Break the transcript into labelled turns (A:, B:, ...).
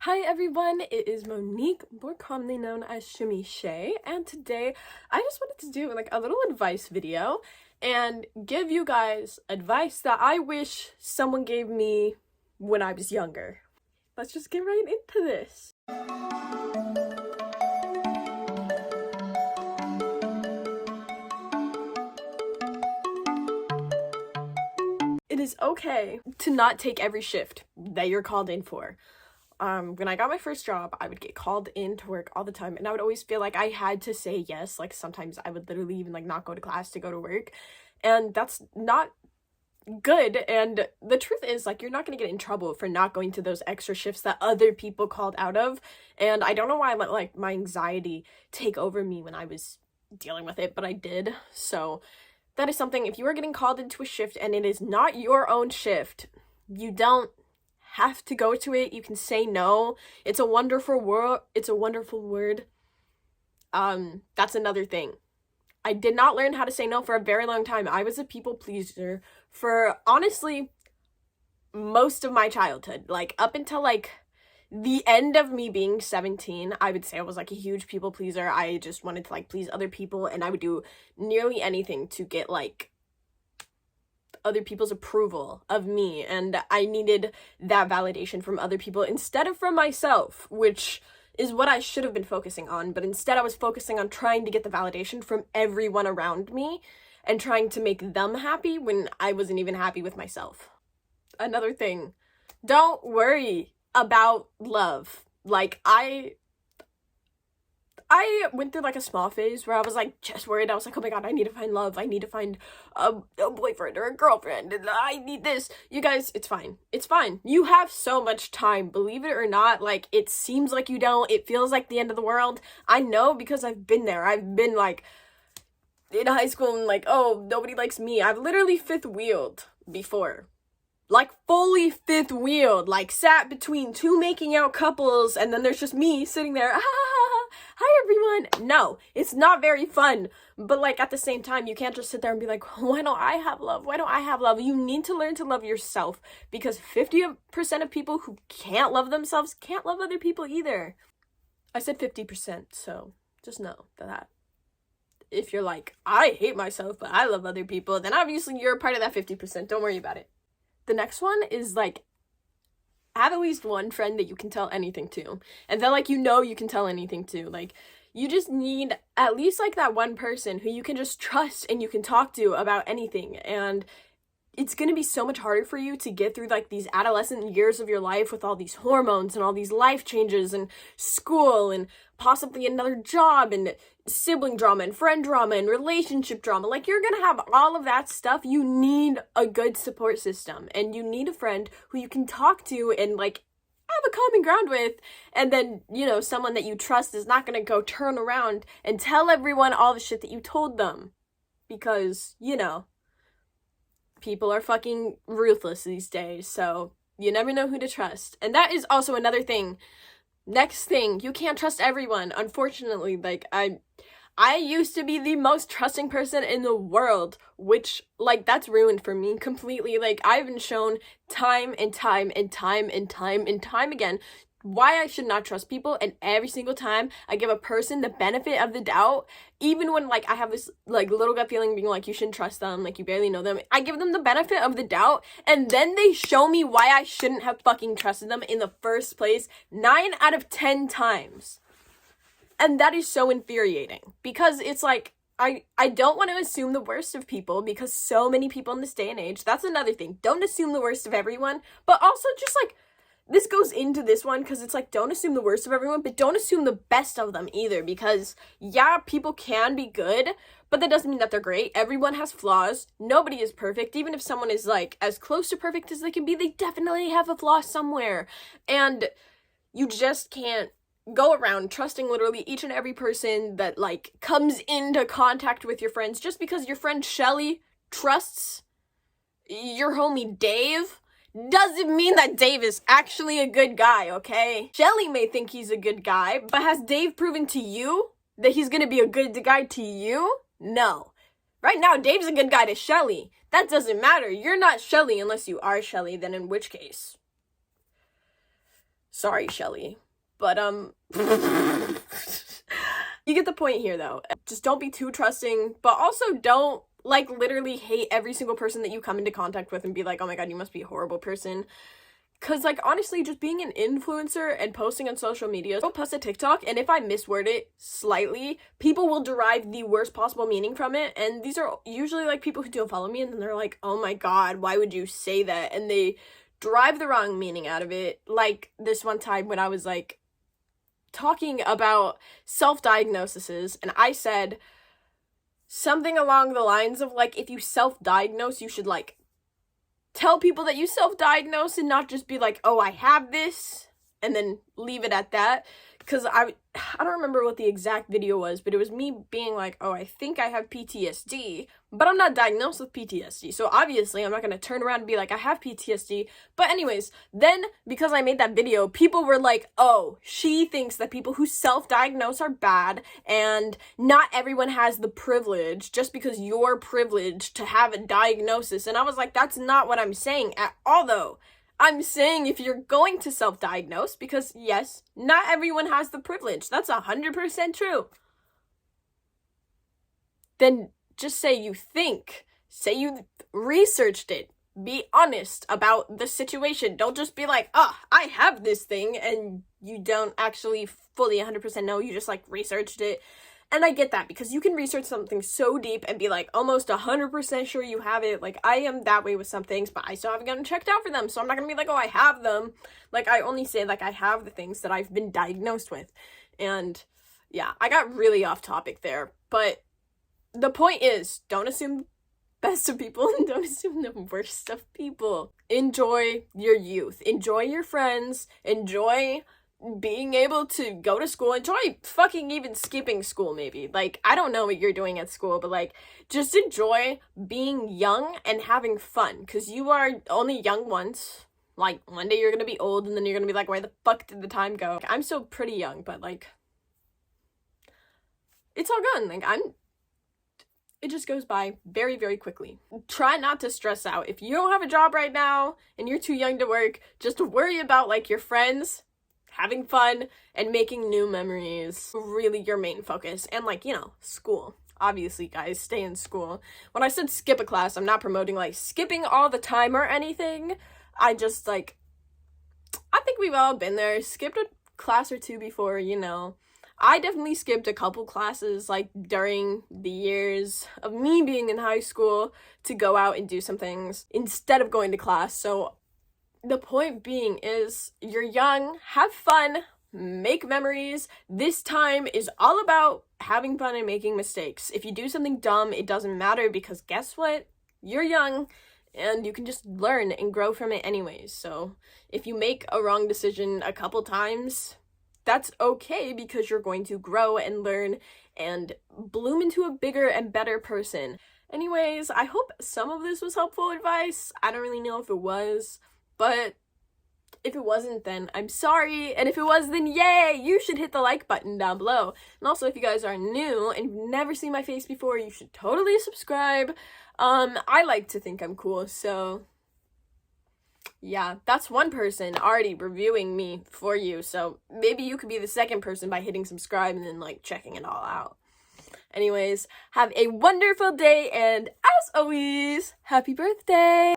A: Hi everyone, it is Monique, more commonly known as 𝗍𝗵𝗂, and today I just wanted to do like a little advice video and give you guys advice that I wish someone gave me when I was younger. Let's just get right into this. It is okay to not take every shift that you're called in for. When I got my first job, I would get called in to work all the time, and I would always feel like I had to say yes. Like, sometimes I would literally even, like, not go to class to go to work, and that's not good. And the truth is, like, you're not gonna get in trouble for not going to those extra shifts that other people called out of, and I don't know why I let, like, my anxiety take over me when I was dealing with it, but I did. So that is something, if you are getting called into a shift and it is not your own shift, you don't have to go to it. You can say no. It's a wonderful word. That's another thing. I did not learn how to say no for a very long time. I was a people pleaser for honestly most of my childhood. Like, up until like the end of me being 17, I would say I was like a huge people pleaser. I just wanted to like please other people, and I would do nearly anything to get like other people's approval of me, and I needed that validation from other people instead of from myself, which is what I should have been focusing on. But instead I was focusing on trying to get the validation from everyone around me and trying to make them happy when I wasn't even happy with myself. Another thing, don't worry about love. Like, I went through like a small phase where I was like just worried. I was like, oh my god, I need to find love. I need to find a boyfriend or a girlfriend, and I need this. You guys, it's fine. It's fine. You have so much time. Believe it or not, like, it seems like you don't. It feels like the end of the world. I know, because I've been there. I've been like in high school and like, oh, nobody likes me. I've literally fifth wheeled before. Like, fully fifth wheeled, like sat between two making out couples, and then there's just me sitting there. Hi everyone. No, it's not very fun. But like, at the same time, you can't just sit there and be like, why don't I have love? Why don't I have love? You need to learn to love yourself, because 50% of people who can't love themselves can't love other people either. I said 50%, so just know that. If you're like, I hate myself, but I love other people, then obviously you're a part of that 50%. Don't worry about it. The next one is like, have at least one friend that you can tell anything to, and then like, you can tell anything to. Like, you just need at least like that one person who you can just trust and you can talk to about anything. And it's gonna be so much harder for you to get through like these adolescent years of your life with all these hormones and all these life changes and school and possibly another job and sibling drama and friend drama and relationship drama. Like, you're gonna have all of that stuff. You need a good support system, and you need a friend who you can talk to and like have a common ground with. And then, someone that you trust is not gonna go turn around and tell everyone all the shit that you told them, because people are fucking ruthless these days, so you never know who to trust. And that is also another thing. Next thing, you can't trust everyone, unfortunately. Like, I used to be the most trusting person in the world, which, like, that's ruined for me completely. Like, I've been shown time and time and time and time and time again why I should not trust people, and every single time I give a person the benefit of the doubt, even when like I have this like little gut feeling being like, you shouldn't trust them, like you barely know them, I give them the benefit of the doubt, and then they show me why I shouldn't have fucking trusted them in the first place 9 out of 10 times. And that is so infuriating, because it's like, I don't want to assume the worst of people, because so many people in this day and age, that's another thing, don't assume the worst of everyone, but also just like, this goes into this one, because it's like, don't assume the worst of everyone, but don't assume the best of them either, because yeah, people can be good, but that doesn't mean that they're great. Everyone has flaws. Nobody is perfect. Even if someone is like as close to perfect as they can be, they definitely have a flaw somewhere. And you just can't go around trusting literally each and every person that like comes into contact with your friends. Just because your friend Shelly trusts your homie Dave doesn't mean that Dave is actually a good guy, okay? Shelly may think he's a good guy, but has Dave proven to you that he's gonna be a good guy to you? No. Right now, Dave's a good guy to Shelly. That doesn't matter. You're not Shelly unless you are Shelly, then in which case Sorry, Shelly. But, you get the point here, though. Just don't be too trusting, but also don't, like, literally hate every single person that you come into contact with and be like, oh my god, you must be a horrible person. Because, like, honestly, just being an influencer and posting on social media, I'll post a TikTok, and if I misword it slightly, people will derive the worst possible meaning from it, and these are usually, like, people who don't follow me, and then they're like, oh my god, why would you say that? And they derive the wrong meaning out of it. Like, this one time when I was, like, talking about self-diagnoses, and I said something along the lines of, like, if you self-diagnose, you should, like, tell people that you self-diagnose and not just be like, oh, I have this, and then leave it at that. Because I don't remember what the exact video was, but it was me being like, oh, I think I have PTSD, but I'm not diagnosed with PTSD. So obviously I'm not going to turn around and be like, I have PTSD. But anyways, then because I made that video, people were like, oh, she thinks that people who self-diagnose are bad, and not everyone has the privilege just because you're privileged to have a diagnosis. And I was like, that's not what I'm saying at all, though. I'm saying if you're going to self-diagnose, because yes, not everyone has the privilege. That's 100% true. Then just say you think. Say you researched it. Be honest about the situation. Don't just be like, oh, I have this thing, and you don't actually fully 100% know. You just, like, researched it. And I get that, because you can research something so deep and be, like, almost 100% sure you have it. Like, I am that way with some things, but I still haven't gotten checked out for them, so I'm not gonna be like, oh, I have them. Like, I only say, like, I have the things that I've been diagnosed with. And, yeah, I got really off topic there. But the point is, don't assume best of people and don't assume the worst of people. Enjoy your youth. Enjoy your friends. Enjoy being able to go to school. Enjoy fucking even skipping school, maybe. Like, I don't know what you're doing at school, but, like, just enjoy being young and having fun, because you are only young once. Like, one day you're gonna be old, and then you're gonna be like, where the fuck did the time go? Like, I'm still pretty young, but, like, it's all good. Like, it just goes by very, very quickly. Try not to stress out. If you don't have a job right now, and you're too young to work, just worry about, like, your friends, having fun, and making new memories. Really your main focus. And, like, you know, school. Obviously, guys, stay in school. When I said skip a class, I'm not promoting, like, skipping all the time or anything. I just, like, I think we've all been there. Skipped a class or two before, you know. I definitely skipped a couple classes, like, during the years of me being in high school to go out and do some things instead of going to class. So the point being is, you're young, have fun, make memories. This time is all about having fun and making mistakes. If you do something dumb, it doesn't matter, because guess what? You're young, and you can just learn and grow from it anyways. So if you make a wrong decision a couple times, that's okay, because you're going to grow and learn and bloom into a bigger and better person. Anyways, I hope some of this was helpful advice. I don't really know if it was, but if it wasn't, then I'm sorry. And if it was, then yay! You should hit the like button down below. And also, if you guys are new and you've never seen my face before, you should totally subscribe. I like to think I'm cool, so yeah, that's one person already reviewing me for you, so maybe you could be the second person by hitting subscribe and then, like, checking it all out. Anyways, have a wonderful day, and as always, happy birthday!